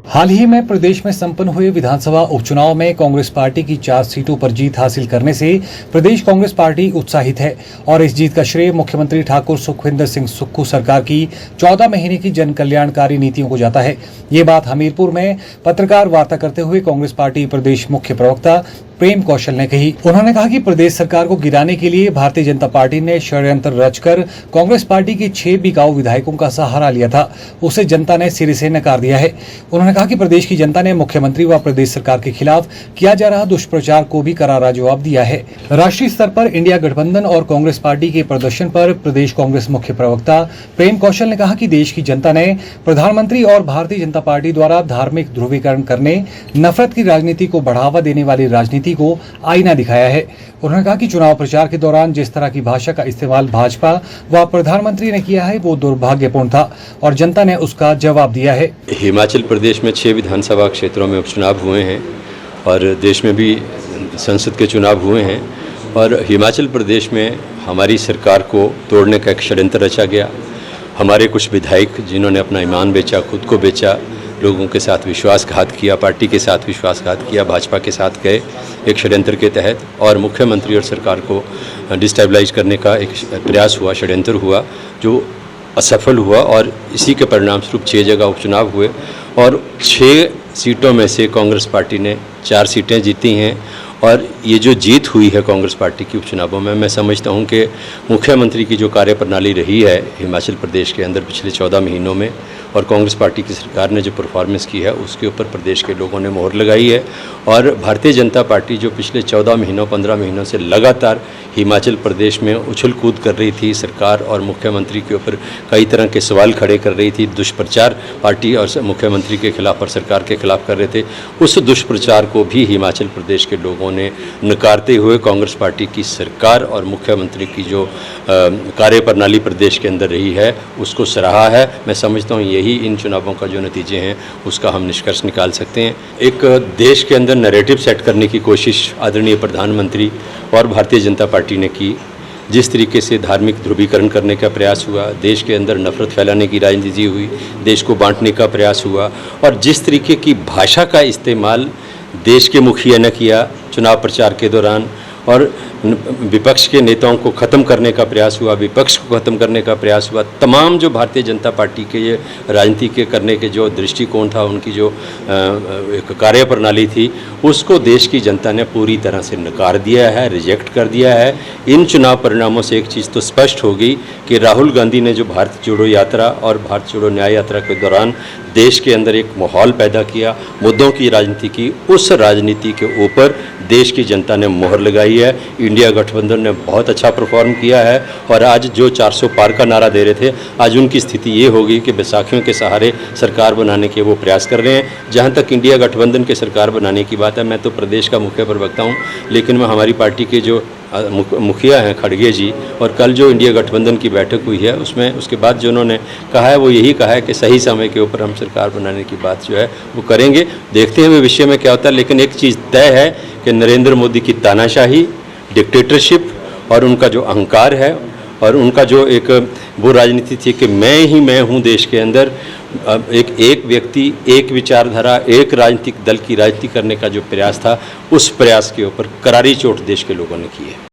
हाल ही में प्रदेश में संपन्न हुए विधानसभा उपचुनाव में कांग्रेस पार्टी की 4 सीटों पर जीत हासिल करने से प्रदेश कांग्रेस पार्टी उत्साहित है और इस जीत का श्रेय मुख्यमंत्री ठाकुर सुखविंदर सिंह सुक्खू सरकार की 14 महीने की जन कल्याणकारी नीतियों को जाता है। ये बात हमीरपुर में पत्रकार वार्ता करते हुए कांग्रेस पार्टी प्रदेश मुख्य प्रवक्ता प्रेम कौशल ने कही। उन्होंने कहा कि प्रदेश सरकार को गिराने के लिए भारतीय जनता पार्टी ने षड्यंत्र रचकर कांग्रेस पार्टी के 6 बिकाऊ विधायकों का सहारा लिया था, उसे जनता ने सिरे से नकार दिया है। उन्होंने कहा कि प्रदेश की जनता ने मुख्यमंत्री व प्रदेश सरकार के खिलाफ किया जा रहा दुष्प्रचार को भी करारा जवाब दिया है। राष्ट्रीय स्तर पर इंडिया गठबंधन और कांग्रेस पार्टी के प्रदर्शन पर प्रदेश कांग्रेस मुख्य प्रवक्ता प्रेम कौशल ने कहा कि देश की जनता ने प्रधानमंत्री और भारतीय जनता पार्टी द्वारा धार्मिक ध्रुवीकरण करने, नफरत की राजनीति को बढ़ावा देने वाली राजनीति को आईना दिखाया है। उन्होंने कहा कि चुनाव प्रचार के दौरान जिस तरह की भाषा का इस्तेमाल भाजपा व प्रधानमंत्री ने किया है वो दुर्भाग्यपूर्ण था और जनता ने उसका जवाब दिया है। हिमाचल प्रदेश में 6 विधानसभा क्षेत्रों में उपचुनाव हुए हैं और देश में भी संसद के चुनाव हुए हैं और हिमाचल प्रदेश में हमारी सरकार को तोड़ने का एक षड्यंत्र रचा गया। हमारे कुछ विधायक जिन्होंने अपना ईमान बेचा, खुद को बेचा, लोगों के साथ विश्वासघात किया, पार्टी के साथ विश्वासघात किया, भाजपा के साथ गए एक षड्यंत्र के तहत और मुख्यमंत्री और सरकार को डिस्टेबलाइज करने का एक प्रयास हुआ, षड्यंत्र हुआ जो असफल हुआ और इसी के परिणाम स्वरूप 6 जगह उपचुनाव हुए और 6 सीटों में से कांग्रेस पार्टी ने 4 सीटें जीती हैं। और ये जो जीत हुई है कांग्रेस पार्टी की उपचुनावों में, मैं समझता हूँ कि मुख्यमंत्री की जो कार्यप्रणाली रही है हिमाचल प्रदेश के अंदर पिछले 14 महीनों में और कांग्रेस पार्टी की सरकार ने जो परफॉर्मेंस की है उसके ऊपर प्रदेश के लोगों ने मोहर लगाई है। और भारतीय जनता पार्टी जो पिछले 14 महीनों 15 महीनों से लगातार हिमाचल प्रदेश में उछल कूद कर रही थी, सरकार और मुख्यमंत्री के ऊपर कई तरह के सवाल खड़े कर रही थी, दुष्प्रचार पार्टी और मुख्यमंत्री के खिलाफ और सरकार के खिलाफ कर रहे थे, उस दुष्प्रचार को भी हिमाचल प्रदेश के लोगों ने नकारते हुए कांग्रेस पार्टी की सरकार और मुख्यमंत्री की जो कार्यप्रणाली प्रदेश के अंदर रही है उसको सराहा है। मैं समझता हूँ यही इन चुनावों का जो नतीजे हैं उसका हम निष्कर्ष निकाल सकते हैं। एक देश के अंदर नैरेटिव सेट करने की कोशिश आदरणीय प्रधानमंत्री और भारतीय जनता पार्टी ने की, जिस तरीके से धार्मिक ध्रुवीकरण करने का प्रयास हुआ, देश के अंदर नफरत फैलाने की राजनीति हुई, देश को बांटने का प्रयास हुआ और जिस तरीके की भाषा का इस्तेमाल देश के मुखिया ने किया चुनाव प्रचार के दौरान और विपक्ष के नेताओं को ख़त्म करने का प्रयास हुआ, विपक्ष को ख़त्म करने का प्रयास हुआ, तमाम जो भारतीय जनता पार्टी के ये राजनीति के करने के जो दृष्टिकोण था, उनकी जो एक कार्यप्रणाली थी, उसको देश की जनता ने पूरी तरह से नकार दिया है, रिजेक्ट कर दिया है। इन चुनाव परिणामों से एक चीज़ तो स्पष्ट हो गई कि राहुल गांधी ने जो भारत जोड़ो यात्रा और भारत जोड़ो न्याय यात्रा के दौरान देश के अंदर एक माहौल पैदा किया, मुद्दों की राजनीति की, उस राजनीति के ऊपर देश की जनता ने मोहर लगाई है। इंडिया गठबंधन ने बहुत अच्छा परफॉर्म किया है और आज जो 400 पार का नारा दे रहे थे, आज उनकी स्थिति ये होगी कि बैसाखियों के सहारे सरकार बनाने के वो प्रयास कर रहे हैं। जहाँ तक इंडिया गठबंधन के सरकार बनाने की बात है, मैं तो प्रदेश का मुख्य प्रवक्ता हूँ, लेकिन मैं हमारी पार्टी के जो मुखिया हैं खड़गे जी और कल जो इंडिया गठबंधन की बैठक हुई है उसमें उसके बाद जो उन्होंने कहा है वो यही कहा है कि सही समय के ऊपर हम सरकार बनाने की बात जो है वो करेंगे। देखते हैं भविष्य में क्या होता है, लेकिन एक चीज़ तय है कि नरेंद्र मोदी की तानाशाही, डिक्टेटरशिप और उनका जो अहंकार है और उनका जो एक वो राजनीति थी कि मैं हूँ देश के अंदर, एक व्यक्ति, एक विचारधारा, एक राजनीतिक दल की राजनीति करने का जो प्रयास था, उस प्रयास के ऊपर करारी चोट देश के लोगों ने की है।